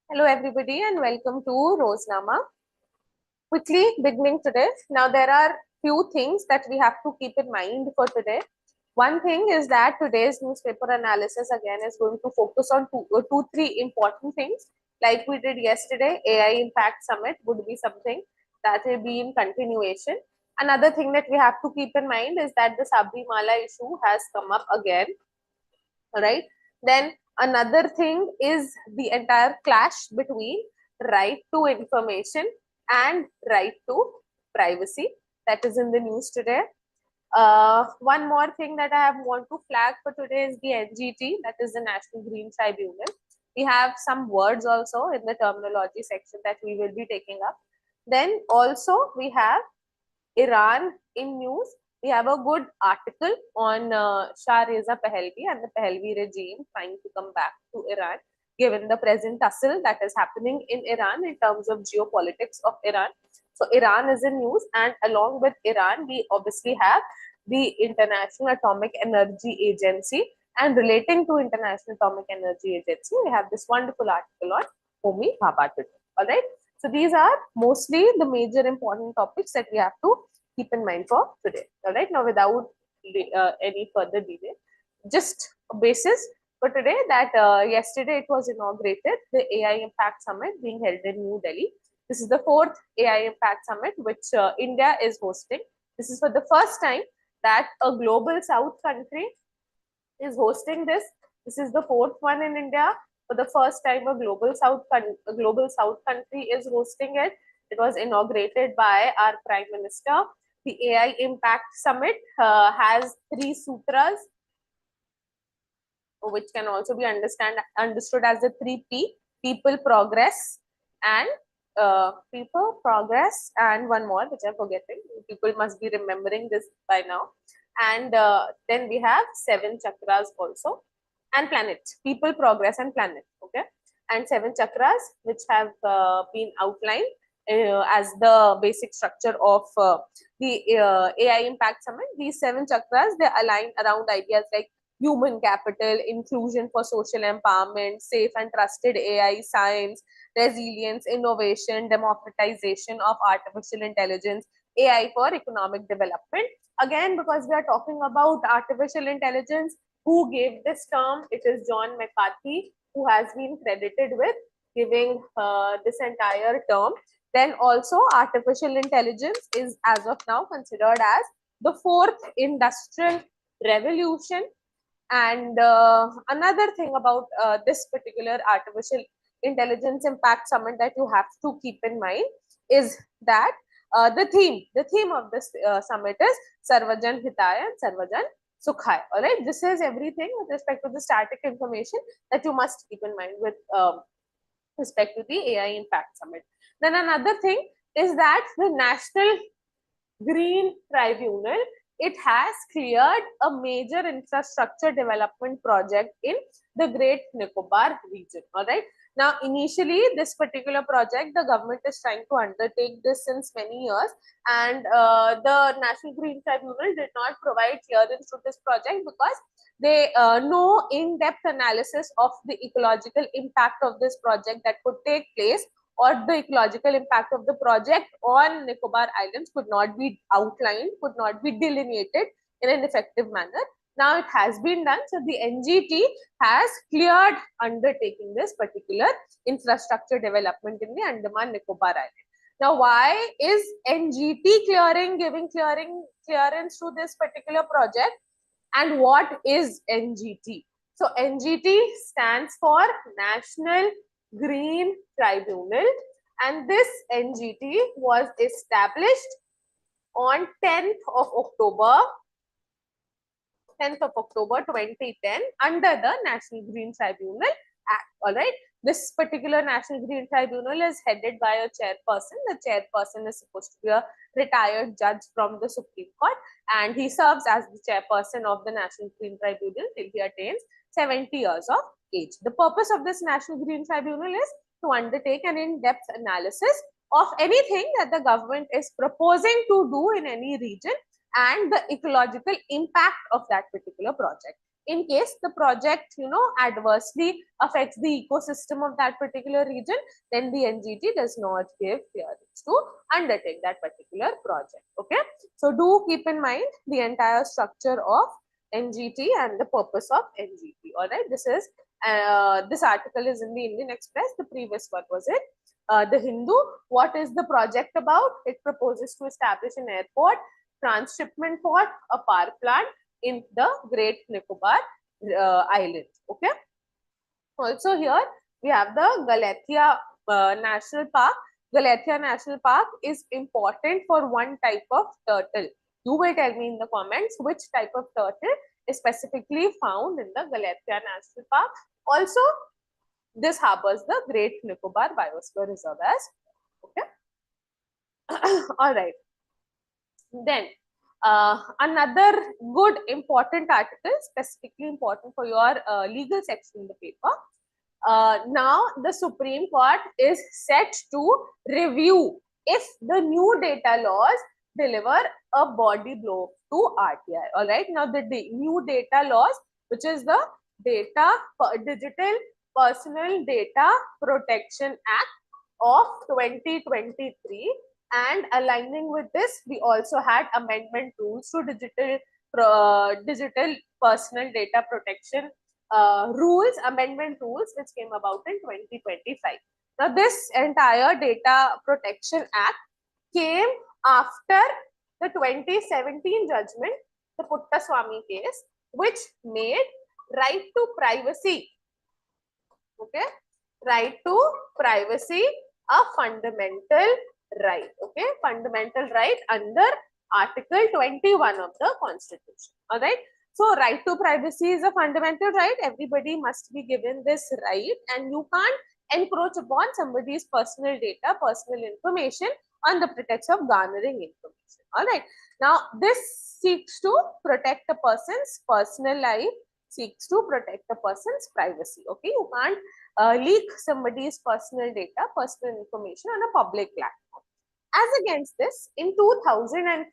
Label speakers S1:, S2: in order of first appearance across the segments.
S1: Hello everybody and welcome to Roznama. Quickly beginning today. Now there are few things that we have to keep in mind for today. One thing is that today's newspaper analysis again is going to focus on three important things. Like we did yesterday, AI Impact Summit would be something that will be in continuation. Another thing that we have to keep in mind is that the Sabrimala issue has come up again, right? Then another thing is the entire clash between right to information and right to privacy that is in the news today. One more thing that I have want to flag for today is the NGT, that is the National Green Tribunal. We have some words also in the terminology section that we will be taking up. Then also we have Iran in news. We have a good article on Shah Reza Pahlavi and the Pahlavi regime trying to come back to Iran, given the present tussle that is happening in Iran in terms of geopolitics of Iran. So Iran is in news, and along with Iran, we obviously have the International Atomic Energy Agency. And relating to International Atomic Energy Agency, we have this wonderful article on Homi Bhabha today. All right. So these are mostly the major important topics that we have to keep in mind for today. All right. Now, without any further delay, just a basis for today that yesterday it was inaugurated, the AI Impact Summit being held in New Delhi. This is the fourth AI Impact Summit which India is hosting. This is for the first time that a global South country is hosting this. This is the fourth one in India. For the first time, a global South country is hosting it. It was inaugurated by our Prime Minister. The AI Impact Summit has three sutras, which can also be understood as the 3P: people, progress, and one more which I'm forgetting. People must be remembering this by now. And then we have 7 chakras also, and planet: people, progress, and planet. Okay, and 7 chakras which have been outlined as the basic structure of the AI Impact Summit. These 7 chakras, they align around ideas like human capital, inclusion for social empowerment, safe and trusted AI, science, resilience, innovation, democratization of artificial intelligence, AI for economic development. Again, because we are talking about artificial intelligence, who gave this term? It is John McCarthy, who has been credited with giving this entire term. Then also artificial intelligence is as of now considered as the fourth industrial revolution. And another thing about this particular artificial intelligence impact summit that you have to keep in mind is that the theme of this summit is Sarvajan Hitaya and Sarvajan Sukhaya. All right, this is everything with respect to the static information that you must keep in mind with respect to the AI Impact Summit. Then another thing is that the National Green Tribunal, it has cleared a major infrastructure development project in the Great Nicobar region. All right. Now, initially, this particular project, the government is trying to undertake this since many years, and the National Green Tribunal did not provide clearance to this project because they no in-depth analysis of the ecological impact of this project that could take place, or the ecological impact of the project on Nicobar Islands could not be outlined, could not be delineated in an effective manner. Now it has been done. So the NGT has cleared undertaking this particular infrastructure development in the Andaman Nicobar Island. Now, why is NGT giving clearance to this particular project? And what is NGT? So NGT stands for National Green Tribunal, and this NGT was established on 10th of October 2010 under the National Green Tribunal Act. All right. This particular National Green Tribunal is headed by a chairperson. The chairperson is supposed to be a retired judge from the Supreme Court, and he serves as the chairperson of the National Green Tribunal till he attains 70 years of age. The purpose of this National Green Tribunal is to undertake an in-depth analysis of anything that the government is proposing to do in any region and the ecological impact of that particular project. In case the project, adversely affects the ecosystem of that particular region, then the NGT does not give clearance to undertake that particular project. Okay, so do keep in mind the entire structure of NGT and the purpose of NGT. All right, this article is in the Indian Express. The previous one was it. The Hindu. What is the project about? It proposes to establish an airport, transshipment port, a power plant in the Great Nicobar Island. Okay. Also here we have the Galathea National Park. Galathea National Park is important for one type of turtle. You will tell me in the comments which type of turtle is specifically found in the Galathea National Park. Also, this harbors the Great Nicobar Biosphere Reserve as okay. All right. Then another good important article, specifically important for your legal section in the paper. Now the Supreme Court is set to review if the new data laws deliver a body blow to RTI. All right. Now the new data laws, which is the Digital Personal Data Protection Act of 2023, and aligning with this, we also had amendment rules to digital personal data protection amendment rules, which came about in 2025. Now, this entire Data Protection Act came after the 2017 judgment, the Puttaswamy case, which made right to privacy, okay, right to privacy a fundamental right, okay, fundamental right under Article 21 of the Constitution. All right. So, right to privacy is a fundamental right. Everybody must be given this right, and you can't encroach upon somebody's personal data, personal information on the pretext of garnering information. All right. Now, this seeks to protect a person's personal life, seeks to protect a person's privacy. Okay. You can't leak somebody's personal data, personal information on a public platform. As against this, in 2005,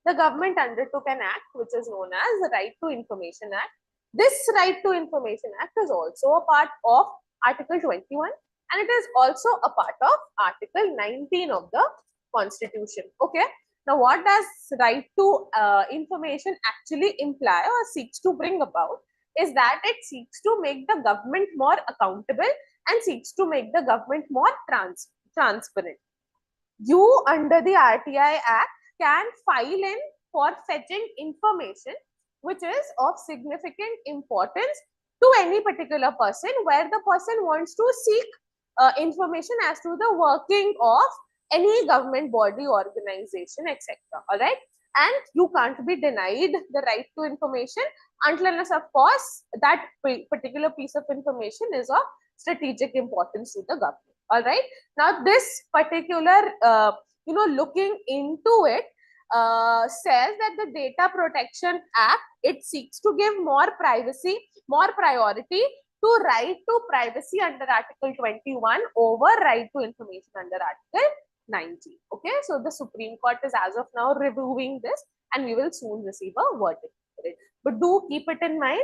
S1: the government undertook an act which is known as the Right to Information Act. This Right to Information Act is also a part of Article 21, and it is also a part of Article 19 of the Constitution. Okay. Now, what does right to information actually imply or seeks to bring about is that it seeks to make the government more accountable and seeks to make the government more transparent. You, under the RTI Act, can file in for fetching information which is of significant importance to any particular person, where the person wants to seek information as to the working of any government body, organization, etc. All right. And you can't be denied the right to information until unless, of course, that particular piece of information is of strategic importance to the government. All right. Now, this particular, looking into it, says that the Data Protection Act, it seeks to give more privacy, more priority to right to privacy under Article 21 over right to information under Article 19. Okay. So, the Supreme Court is as of now reviewing this, and we will soon receive a verdict for it. But do keep it in mind,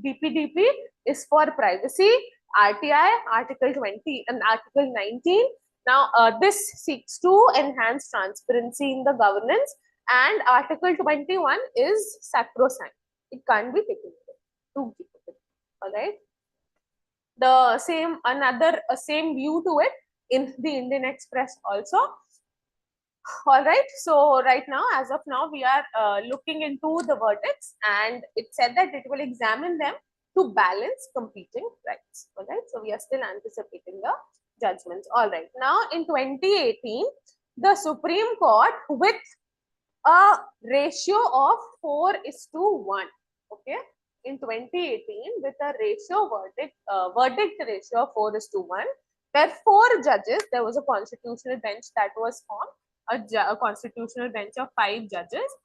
S1: DPDP is for privacy, RTI, Article 20 and Article 19. Now, this seeks to enhance transparency in the governance, and Article 21 is sacrosanct. It can't be taken away. Do keep it. All right. The same, same view to it in the Indian Express also. All right. So, right now, as of now, we are looking into the verdicts, and it said that it will examine them to balance competing rights. All right. So, we are still anticipating the judgments. All right. Now, in 2018, the Supreme Court, with a ratio of 4:1, okay, in 2018, with a verdict ratio of 4:1, where 4 judges, there was a constitutional bench that was formed, a constitutional bench of 5 judges.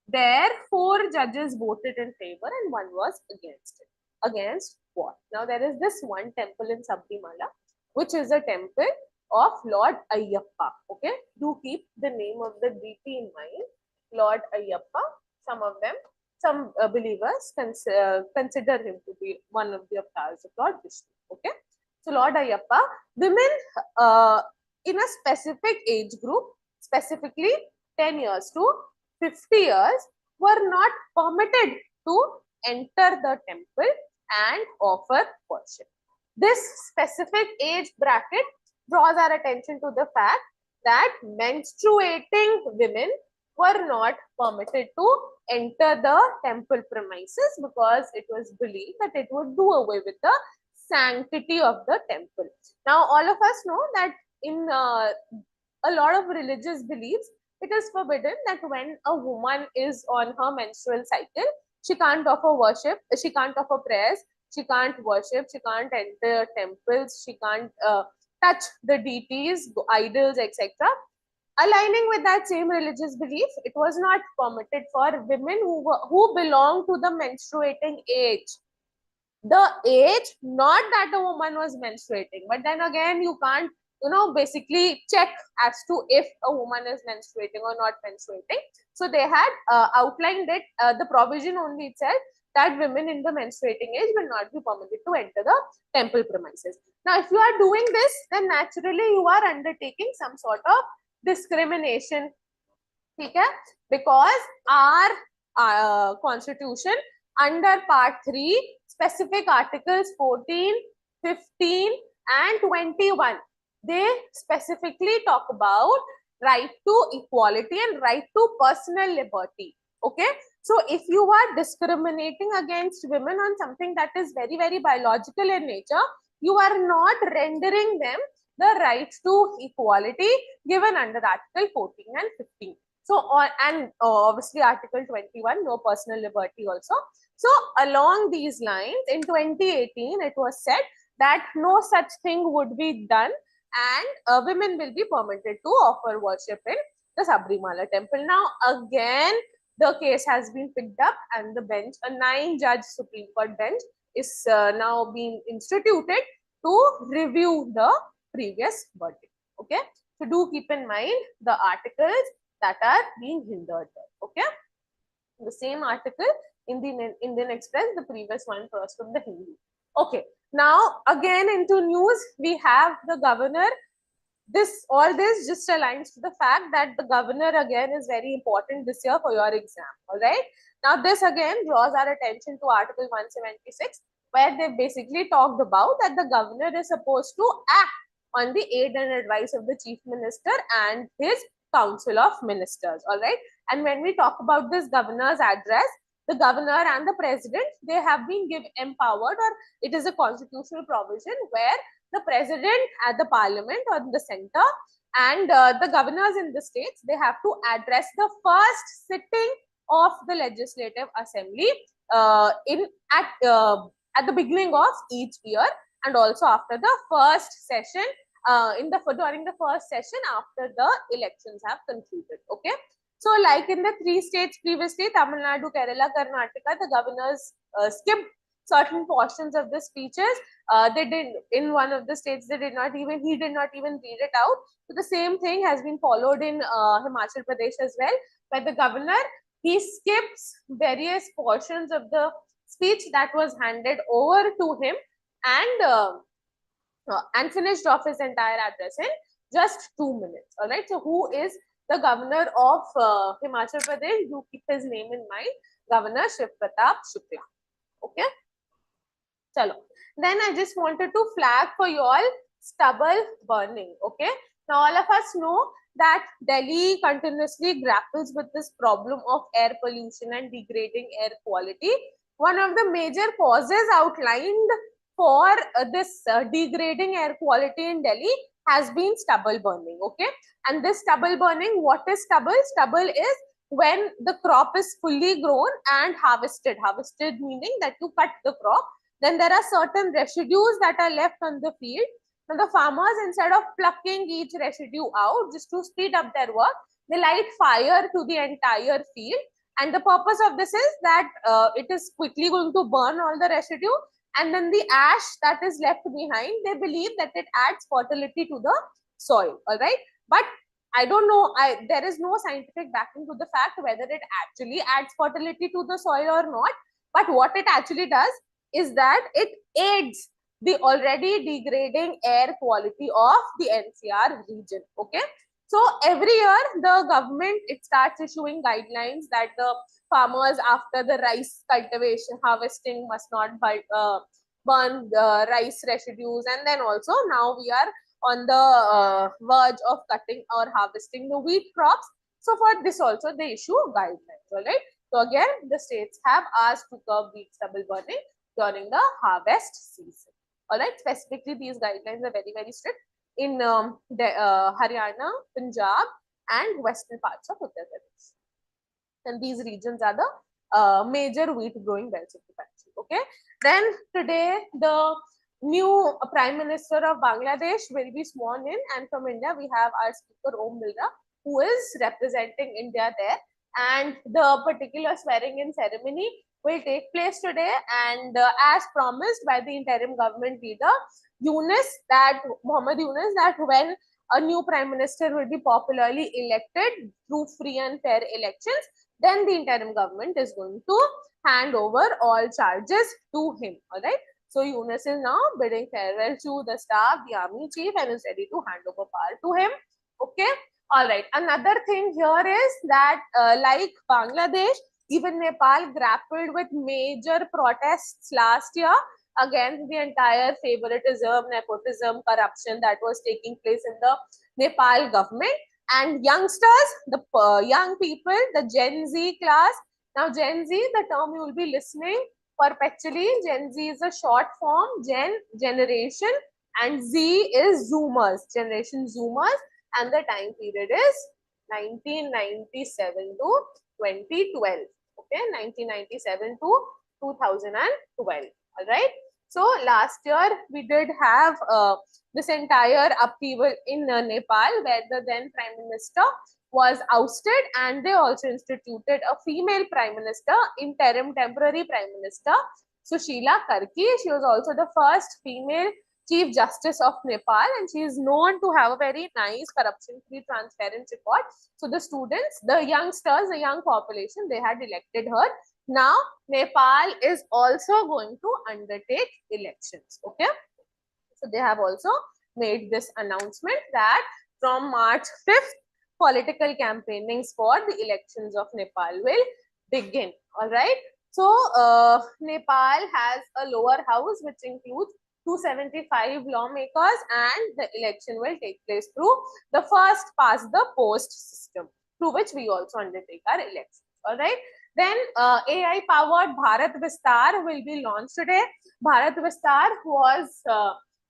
S1: There, 4 judges voted in favor and 1 was against it. Against what? Now, there is this one temple in Sabrimala, which is a temple of Lord Ayyappa. Okay, do keep the name of the deity in mind. Lord Ayyappa, some of them some believers consider him to be one of the avatars of Lord Vishnu. Okay, so Lord Ayyappa, women in a specific age group, specifically 10 years to 50 years, were not permitted to enter the temple and offer worship. This specific age bracket draws our attention to the fact that menstruating women were not permitted to enter the temple premises because it was believed that it would do away with the sanctity of the temple. Now, all of us know that in a lot of religious beliefs, it is forbidden that when a woman is on her menstrual cycle, she can't offer worship, she can't offer prayers, she can't worship, she can't enter temples, she can't touch the deities, idols, etc. Aligning with that same religious belief, it was not permitted for women who belong to the menstruating age. The age, not that a woman was menstruating, but then again, you can't, basically check as to if a woman is menstruating or not menstruating. So they had outlined it, the provision only itself, that women in the menstruating age will not be permitted to enter the temple premises. Now, if you are doing this, then naturally you are undertaking some sort of discrimination, okay? Because our constitution under part 3, specific articles 14, 15 and 21, they specifically talk about right to equality and right to personal liberty. Okay, so if you are discriminating against women on something that is very, very biological in nature, you are not rendering them the right to equality given under Article 14 and 15. So, obviously Article 21, no personal liberty also. So, along these lines, in 2018, it was said that no such thing would be done and women will be permitted to offer worship in the Sabrimala temple. Now, again, the case has been picked up and the bench, a 9-judge Supreme Court bench, is now being instituted to review the previous verdict. Okay, so do keep in mind the articles that are being hindered there. Okay, the same article in the Indian Express, the previous one first from the Hindu. Okay, now again into news, we have the governor. All this just aligns to the fact that the governor again is very important this year for your exam. All right. Now this again draws our attention to Article 176, where they basically talked about that the governor is supposed to act on the aid and advice of the chief minister and his council of ministers. All right. And when we talk about this governor's address, the governor and the president, they have been empowered, or it is a constitutional provision where the president at the parliament or the center and the governors in the states, they have to address the first sitting of the legislative assembly at the beginning of each year, and also after the first session during the first session after the elections have concluded. Okay, so like in the 3 states previously, Tamil Nadu, Kerala, Karnataka, the governors skipped certain portions of the speeches. They did in one of the states, he did not even read it out. So the same thing has been followed in Himachal Pradesh as well, where the governor, he skips various portions of the speech that was handed over to him and finished off his entire address in just 2 minutes. All right. So who is the governor of Himachal Pradesh? You keep his name in mind, Governor Shiv Pratap Shukla. Okay. Chalo. Then I just wanted to flag for you all stubble burning. Okay. Now all of us know that Delhi continuously grapples with this problem of air pollution and degrading air quality. One of the major causes outlined for this degrading air quality in Delhi has been stubble burning. Okay. And this stubble burning, what is stubble? Stubble is when the crop is fully grown and harvested. Harvested meaning that you cut the crop. Then there are certain residues that are left on the field. Now the farmers, instead of plucking each residue out just to speed up their work, they light fire to the entire field. And the purpose of this is that it is quickly going to burn all the residue. And then the ash that is left behind, they believe that it adds fertility to the soil. All right. But I don't know, there is no scientific backing to the fact whether it actually adds fertility to the soil or not. But what it actually does is that it aids the already degrading air quality of the NCR region. Okay. So every year the government, it starts issuing guidelines that the farmers after the rice cultivation harvesting must not burn the rice residues. And then also now we are on the verge of cutting or harvesting the wheat crops. So for this also they issue guidelines. All right. So again, the states have asked to curb wheat stubble burning during the harvest season. All right. Specifically, these guidelines are very, very strict in Haryana, Punjab, and western parts of Uttar Pradesh. And these regions are the major wheat growing belts of the country. Okay. Then today, the new Prime Minister of Bangladesh will be sworn in, and from India we have our Speaker Om Bilra, who is representing India there. And the particular swearing in ceremony will take place today, and as promised by the interim government leader Mohammed Yunus, that when a new prime minister will be popularly elected through free and fair elections, then the interim government is going to hand over all charges to him. All right. So Yunus is now bidding farewell to the staff, the army chief, and is ready to hand over power to him. Okay. All right. Another thing here is that like Bangladesh, even Nepal grappled with major protests last year against the entire favoritism, nepotism, corruption that was taking place in the Nepal government. And youngsters, the young people, the Gen Z class. Now, Gen Z, the term you will be listening perpetually. Gen Z is a short form, generation, and Z is Zoomers, generation Zoomers, and the time period is 1997 to 2012. Okay, 1997 to 2012. All right. So last year we did have this entire upheaval in Nepal, where the then Prime Minister was ousted, and they also instituted a female Prime Minister, interim temporary Prime Minister, Sushila Karki. She was also the first female Chief Justice of Nepal, and she is known to have a very nice corruption-free, transparent record. So the students, the youngsters, the young population, they had elected her. Now, Nepal is also going to undertake elections. Okay. So they have also made this announcement that from March 5th, political campaignings for the elections of Nepal will begin. All right. So Nepal has a lower house which includes 275 lawmakers, and the election will take place through the first past the post system, through which we also undertake our elections. All right. Then AI powered Bharat Vistar will be launched today. Bharat Vistar was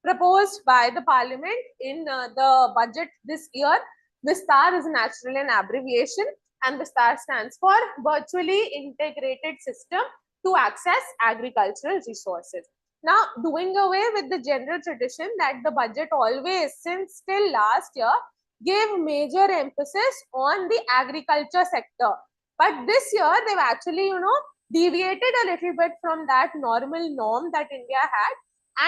S1: proposed by the parliament in the budget this year. Vistar is naturally an abbreviation, and Vistar stands for Virtually Integrated System to Access Agricultural Resources. Now, doing away with the general tradition that the budget always, since till last year, gave major emphasis on the agriculture sector. But this year, they've actually, deviated a little bit from that normal norm that India had,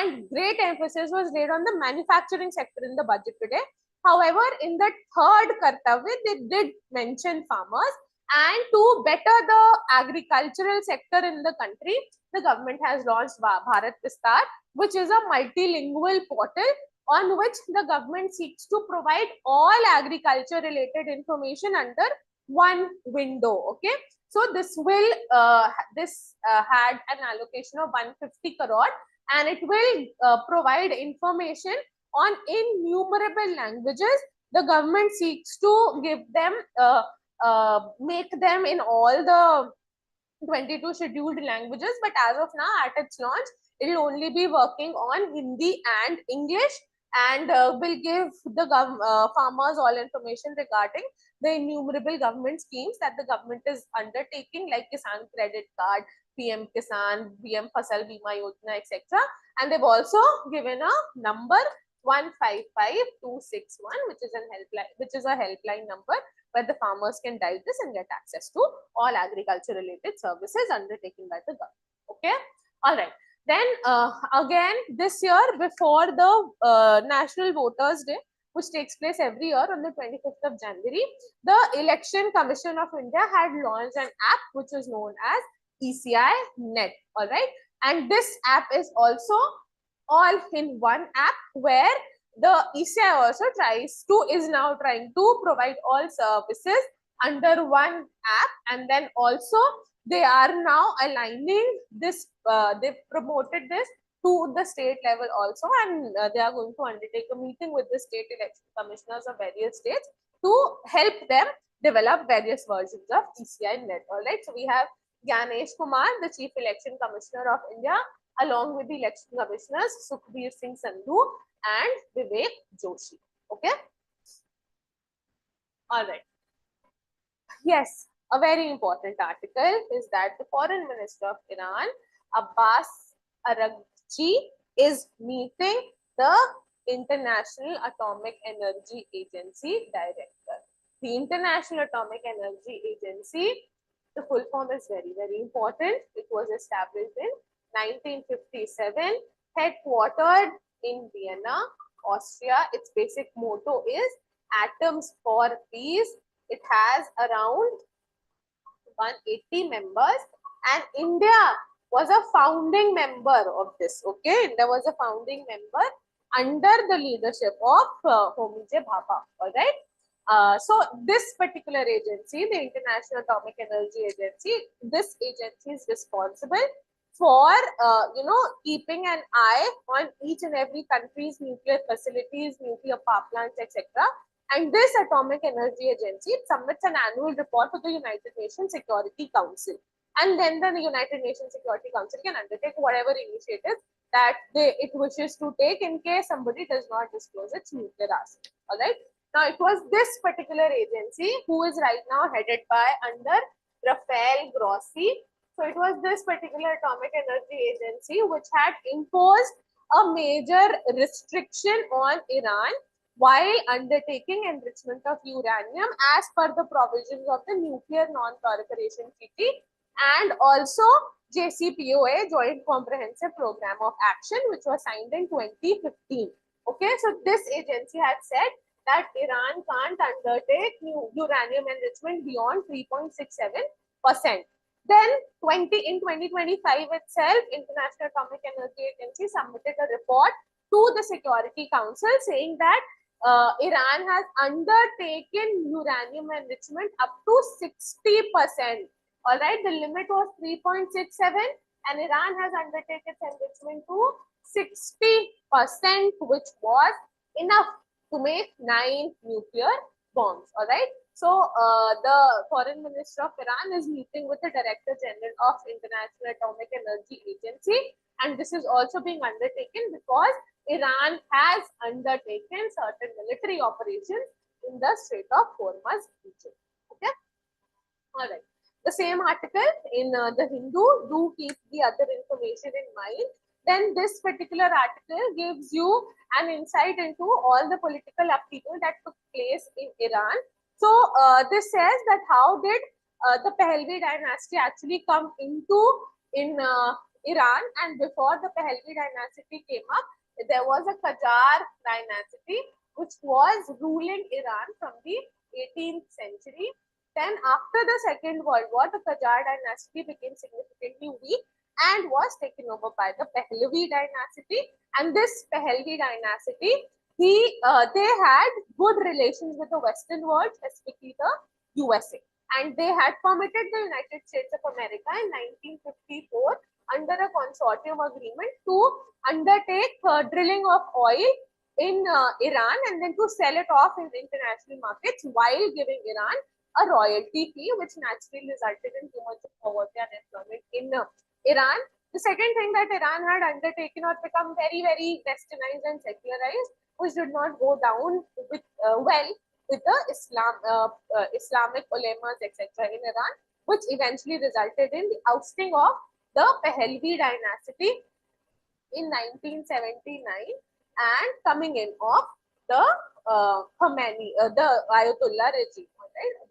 S1: and great emphasis was laid on the manufacturing sector in the budget today. However, in the third Kartavya, they did mention farmers, and to better the agricultural sector in the country, the government has launched Bharat Vistar, which is a multilingual portal on which the government seeks to provide all agriculture related information under one window. Okay. So this will had an allocation of 150 crore, and it will provide information on innumerable languages. The government seeks to give them make them in all the 22 scheduled languages, but as of now, at its launch, it will only be working on Hindi and English, and will give the farmers all information regarding the innumerable government schemes that the government is undertaking, like Kisan Credit Card, PM Kisan, PM Fasal Bima Yojana, etc. And they've also given a number 155261, which is a helpline number where the farmers can dial this and get access to all agriculture related services undertaken by the government. Okay. All right. Then again, this year, before the National Voters Day, which takes place every year on the 25th of January, the Election Commission of India had launched an app which is known as ECI Net. All right. And this app is also all in one app, where the ECI also is now trying to provide all services under one app. And then also they are now aligning this, they've promoted this to the state level also, and they are going to undertake a meeting with the state election commissioners of various states to help them develop various versions of ECI Net. All right. So we have Gyanesh Kumar, the Chief Election Commissioner of India, along with the election commissioners Sukhbir Singh Sandhu and Vivek Joshi. Okay. All right. Yes, a very important article is that the Foreign Minister of Iran, Abbas Araghchi, is meeting the International Atomic Energy Agency director. The International Atomic Energy Agency, the full form is very, very important. It was established in 1957, headquartered in Vienna, Austria. Its basic motto is Atoms for Peace. It has around 180 members, and India was a founding member of this. Okay, India was a founding member under the leadership of Homi J. Bhabha. All right. So this particular agency, the International Atomic Energy Agency, this agency is responsible for keeping an eye on each and every country's nuclear facilities, nuclear power plants, etc. And this Atomic Energy Agency submits an annual report to the United Nations Security Council. And then the United Nations Security Council can undertake whatever initiatives that it wishes to take in case somebody does not disclose its nuclear arsenal. All right. Now, it was this particular agency who is right now headed by under Rafael Grossi. So it was this particular Atomic Energy Agency which had imposed a major restriction on Iran while undertaking enrichment of uranium as per the provisions of the Nuclear Non-Proliferation Treaty and also JCPOA, Joint Comprehensive Program of Action, which was signed in 2015. Okay, so this agency had said that Iran can't undertake uranium enrichment beyond 3.67%. Then in 2025 itself, International Atomic Energy Agency submitted a report to the Security Council saying that Iran has undertaken uranium enrichment up to 60%. All right, the limit was 3.67 and Iran has undertaken its enrichment to 60%, which was enough to make 9 nuclear bombs. All right. So the Foreign Minister of Iran is meeting with the Director General of International Atomic Energy Agency, and this is also being undertaken because Iran has undertaken certain military operations in the Strait of Hormuz region. Okay. All right. The same article in the Hindu, do keep the other information in mind. Then this particular article gives you an insight into all the political upheaval that took place in Iran. So this says that how did the Pahlavi dynasty actually come in Iran, and before the Pahlavi dynasty came up, there was a Qajar dynasty which was ruling Iran from the 18th century. Then after the Second World War, the Qajar dynasty became significantly weak and was taken over by the Pahlavi dynasty. And this Pahlavi dynasty, they had good relations with the Western world, specifically the USA. And they had permitted the United States of America in 1954 under a consortium agreement to undertake drilling of oil in Iran and then to sell it off in international markets while giving Iran a royalty fee, which naturally resulted in too much of poverty and unemployment in Iran. The second thing that Iran had undertaken or become very, very westernized and secularized, which did not go down with well with the Islamic ulemas, etc. in Iran, which eventually resulted in the ousting of the Pahlavi dynasty in 1979 and coming in of the Khomeini, the Ayatollah regime. Right?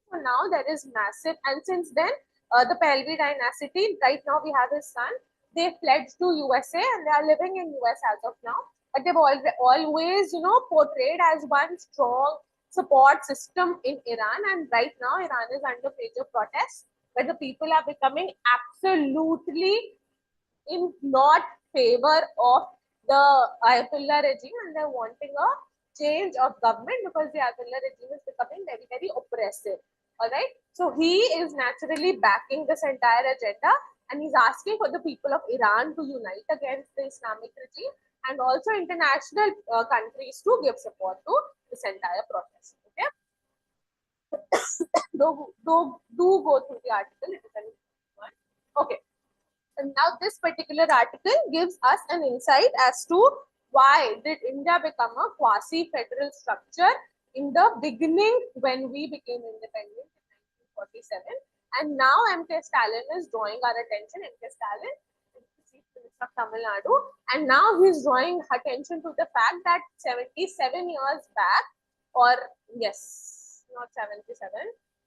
S1: So now there is massive, and since then the Pahlavi dynasty, right now we have his son, they fled to USA and they are living in US as of now. but they've always, portrayed as one strong support system in Iran. And right now, Iran is under major protests, where the people are becoming absolutely in not favor of the Ayatollah regime, and they're wanting a change of government because the Ayatollah regime is becoming very, very oppressive. All right. So he is naturally backing this entire agenda, and he's asking for the people of Iran to unite against the Islamic regime, and also international countries to give support to this entire protest. Okay. Do go through the article. It is an one. Okay. And now this particular article gives us an insight as to why did India become a quasi-federal structure in the beginning when we became independent in 1947. And now M.K. Stalin is drawing our attention. M.K. Stalin is the Chief Minister of Tamil Nadu, and now he's drawing attention to the fact that 77 years back, or yes, not 77,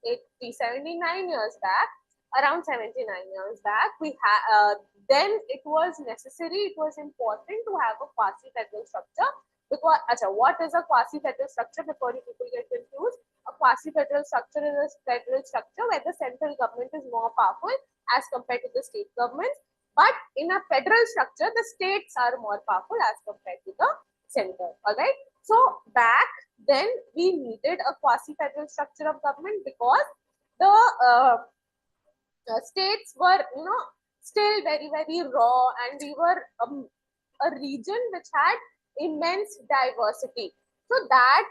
S1: 79 years back, around 79 years back, then it was necessary, it was important to have a quasi-federal structure. Because, what is a quasi-federal structure? Before you people get confused, a quasi-federal structure is a federal structure where the central government is more powerful as compared to the state governments. But in a federal structure, the states are more powerful as compared to the center. All right. So back then, we needed a quasi-federal structure of government because the states were, still very, very raw, and we were a region which had immense diversity. So that,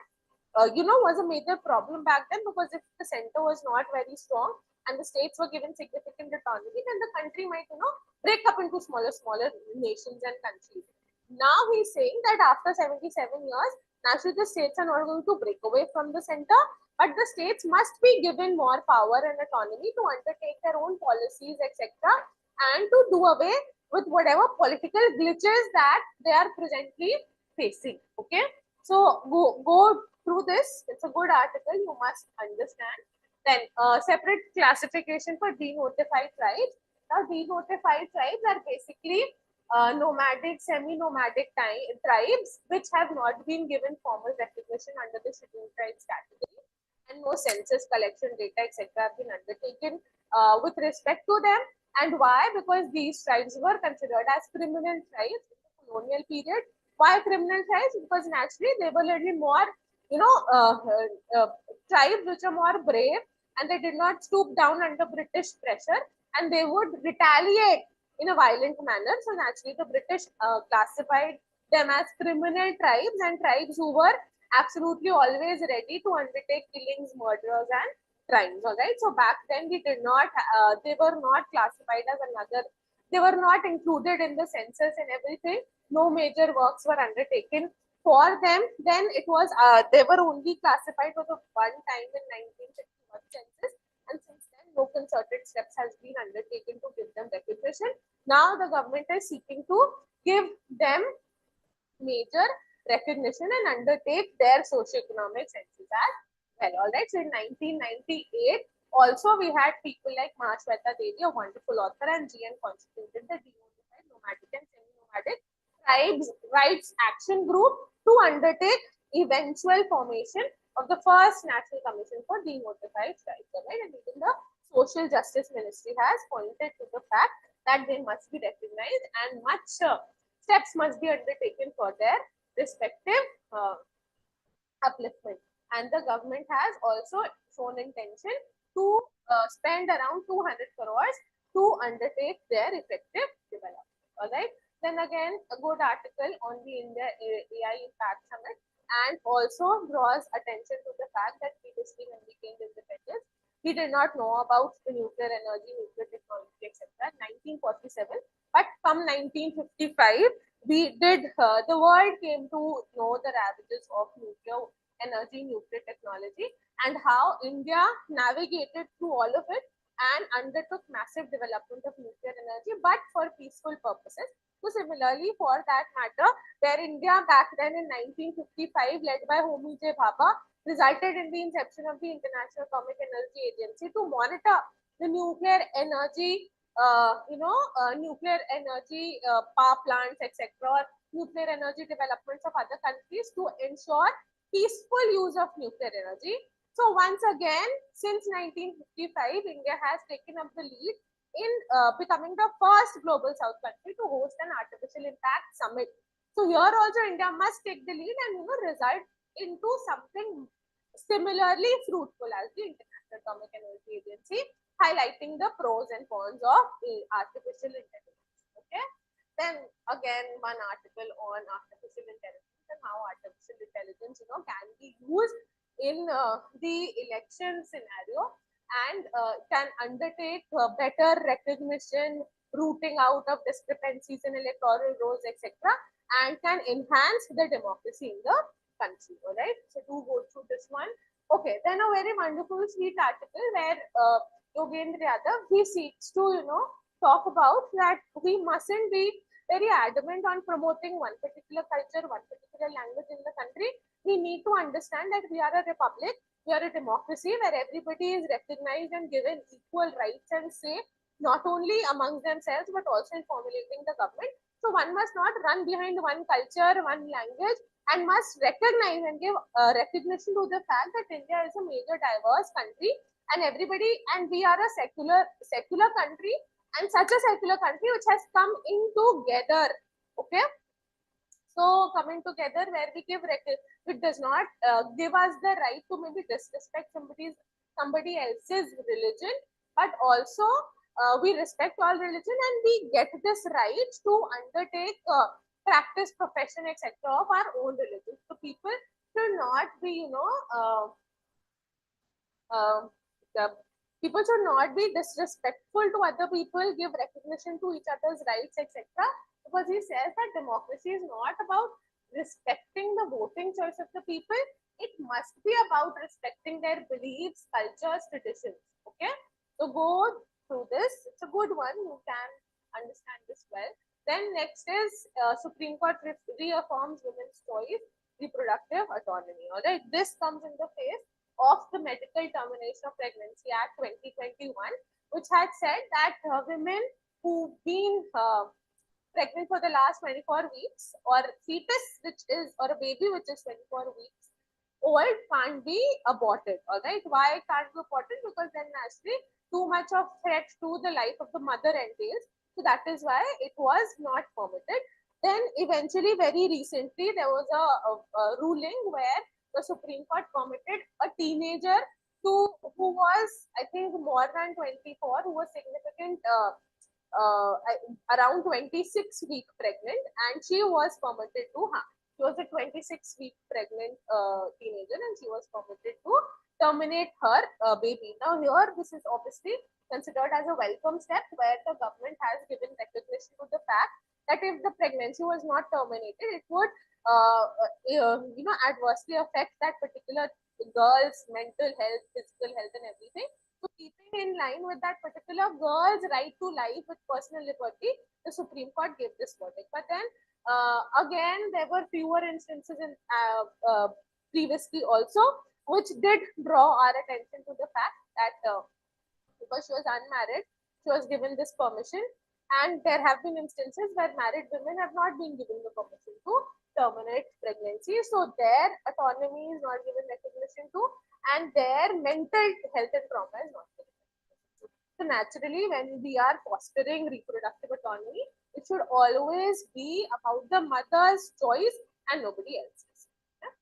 S1: was a major problem back then, because if the center was not very strong and the states were given significant autonomy, then the country might, break up into smaller nations and countries. Now he's saying that after 77 years, naturally the states are not going to break away from the center, but the states must be given more power and autonomy to undertake their own policies, etc., and to do away with whatever political glitches that they are presently facing. Okay, so go through this. It's a good article. You must understand. Then separate classification for denotified tribes. Now, denotified tribes are basically nomadic, semi-nomadic tribes which have not been given formal recognition under the scheduled tribes category, and no census collection data, etc., have been undertaken with respect to them. And why? Because these tribes were considered as criminal tribes in the colonial period. Why criminal tribes? Because naturally they were a little more, tribes which are more brave, and they did not stoop down under British pressure, and they would retaliate in a violent manner. So naturally the British classified them as criminal tribes, and tribes who were absolutely always ready to undertake killings, murders, and crimes. All right. So back then we did not, they were not classified as another, they were not included in the census and everything. No major works were undertaken for them. Then it was, they were only classified for the one time in 1951 census. And since then, no concerted steps has been undertaken to give them recognition. Now the government is seeking to give them major recognition and undertake their socio-economic census as well. All right. So in 1998, also we had people like Mahashweta Devi, a wonderful author, and GN constituted the Denotified Nomadic and Semi-Nomadic Tribes Rights Action Group to undertake eventual formation of the first National Commission for Denotified Tribes. All right. And even the Social Justice Ministry has pointed to the fact that they must be recognized, and much steps must be undertaken for their respective upliftment. And the government has also shown intention to spend around 200 crores to undertake their effective development. All right. Then again, a good article on the India AI Impact Summit, and also draws attention to the fact that previously when we gained independence, we did not know about the nuclear energy, nuclear technology, etc. 1947, but from 1955, we did, the world came to know the ravages of nuclear energy, nuclear technology, and how India navigated through all of it and undertook massive development of nuclear energy, but for peaceful purposes. So similarly, for that matter, where India back then in 1955, led by Homi J. Bhabha, resulted in the inception of the International Atomic Energy Agency to monitor the nuclear energy, nuclear energy power plants, etc., nuclear energy developments of other countries to ensure peaceful use of nuclear energy. So once again, since 1955, India has taken up the lead in becoming the first global South country to host an artificial impact summit. So here also India must take the lead and result into something similarly fruitful as the International Atomic Energy Agency, highlighting the pros and cons of artificial intelligence. Okay. Then again, one article on artificial intelligence and how artificial intelligence, can be used in the election scenario and can undertake better recognition, rooting out of discrepancies in electoral rolls, etc., and can enhance the democracy in the country. All right. So do go through this one. Okay. Then a very wonderful, sweet article where Yogendra Yadav, he seeks to talk about that we mustn't be very adamant on promoting one particular culture, one particular language in the country. We need to understand that we are a republic, we are a democracy where everybody is recognized and given equal rights and say, not only amongst themselves, but also in formulating the government. So one must not run behind one culture, one language, and must recognize and give recognition to the fact that India is a major diverse country and everybody, and we are a secular country, and such a secular country which has come in together. Okay. So coming together where we give it does not give us the right to maybe disrespect somebody else's religion, but also we respect all religion and we get this right to undertake practice, profession, etc. of our own religion. So people should not be, people should not be disrespectful to other people, give recognition to each other's rights, etc. Because he says that democracy is not about respecting the voting choice of the people. It must be about respecting their beliefs, cultures, traditions. Okay. So go through this. It's a good one. You can understand this well. Then next is Supreme Court reaffirms women's choice, reproductive autonomy. All right. This comes in the face of the Medical Termination of Pregnancy Act 2021, which had said that women who've been pregnant for the last 24 weeks or fetus or a baby which is 24 weeks old can't be aborted. All right. Why can't be aborted? Because then naturally too much of threat to the life of the mother entails. So that is why it was not permitted. Then eventually, very recently, there was a ruling where the Supreme Court permitted a teenager who was, I think, more than 24, who was significant, around 26-week pregnant, and she was permitted to, she was a 26-week pregnant teenager, and she was permitted to terminate her baby. Now here, this is obviously considered as a welcome step where the government has given recognition to the fact that if the pregnancy was not terminated, it would adversely affect that particular girl's mental health, physical health, and everything. So keeping in line with that particular girl's right to life with personal liberty, the Supreme Court gave this verdict. But then again, there were fewer instances in previously also, which did draw our attention to the fact that because she was unmarried, she was given this permission. And there have been instances where married women have not been given the permission to terminate pregnancy. So their autonomy is not given recognition to, and their mental health and trauma is not given recognition to. So naturally, when we are fostering reproductive autonomy, it should always be about the mother's choice and nobody else's. Yeah?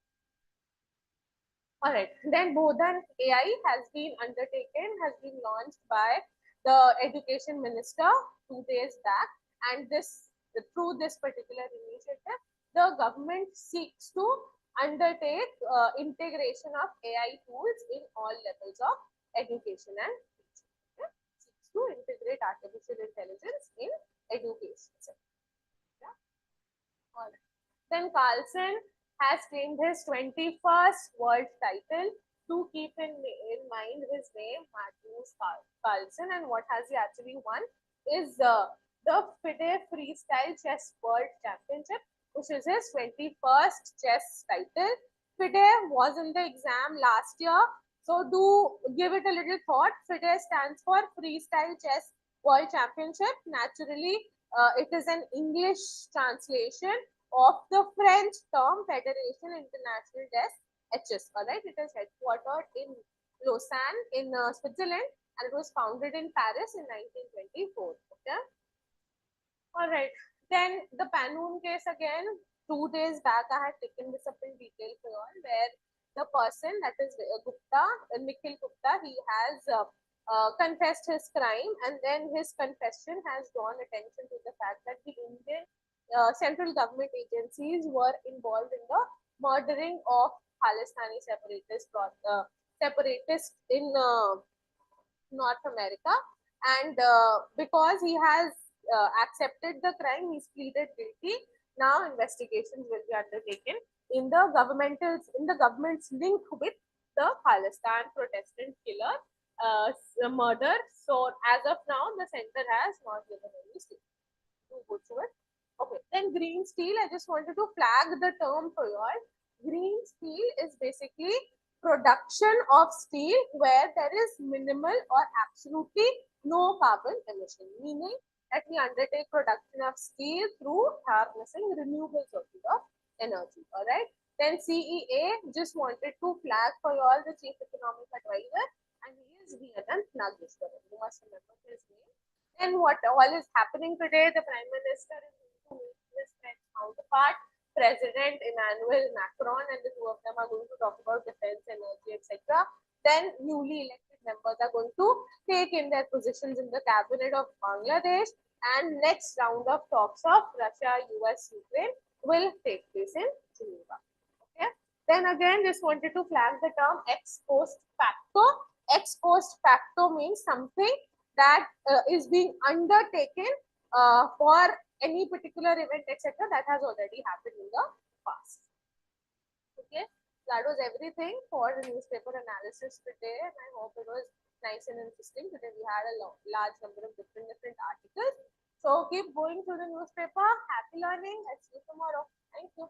S1: All right. Then Bodhan AI has been undertaken, has been launched by the Education Minister 2 days back, and through this particular initiative, the government seeks to undertake integration of AI tools in all levels of education and teaching. Okay? Seeks to integrate artificial intelligence in education. Yeah? All right. Then Carlson has claimed his 21st world title. To keep in mind his name, Magnus Carlsen, and what has he actually won is the FIDE Freestyle Chess World Championship, which is his 21st chess title. FIDE was in the exam last year, so do give it a little thought. FIDE stands for Freestyle Chess World Championship. Naturally, it is an English translation of the French term Federation International des HS. Alright, it is headquartered in Lausanne in Switzerland, and it was founded in Paris in 1924. Okay. Alright. Then the Panoon case again. 2 days back, I had taken this up in detail for you all, where the person, that is Gupta, Nikhil Gupta, he has confessed his crime, and then his confession has drawn attention to the fact that the Indian central government agencies were involved in the murdering of Palestini separatists in North America, and because he has accepted the crime, he's pleaded guilty. Now investigations will be undertaken in the government's link with the Palestine Protestant killer murder. So as of now, the center has not given any statement to go through it. Okay, then green steel. I just wanted to flag the term for you all. Green steel is basically production of steel where there is minimal or absolutely no carbon emission, meaning that we undertake production of steel through harnessing renewable sources of energy. All right. Then CEA, just wanted to flag for you all the chief economic advisor, and he is Vianant Nageshwaran. You must remember his name. And what all is happening today, the Prime Minister is going to meet his French counterpart, President Emmanuel Macron, and the two of them are going to talk about defense, energy, etc. Then newly elected members are going to take in their positions in the cabinet of Bangladesh, and next round of talks of Russia, US, Ukraine will take place in Geneva. Okay. Then again, just wanted to flag the term ex post facto. Ex post facto means something that is being undertaken for any particular event, etc., that has already happened in the past. Okay, that was everything for the newspaper analysis today, and I hope it was nice and interesting. Today we had a large number of different articles. So keep going through the newspaper. Happy learning. Let's see you tomorrow. Thank you.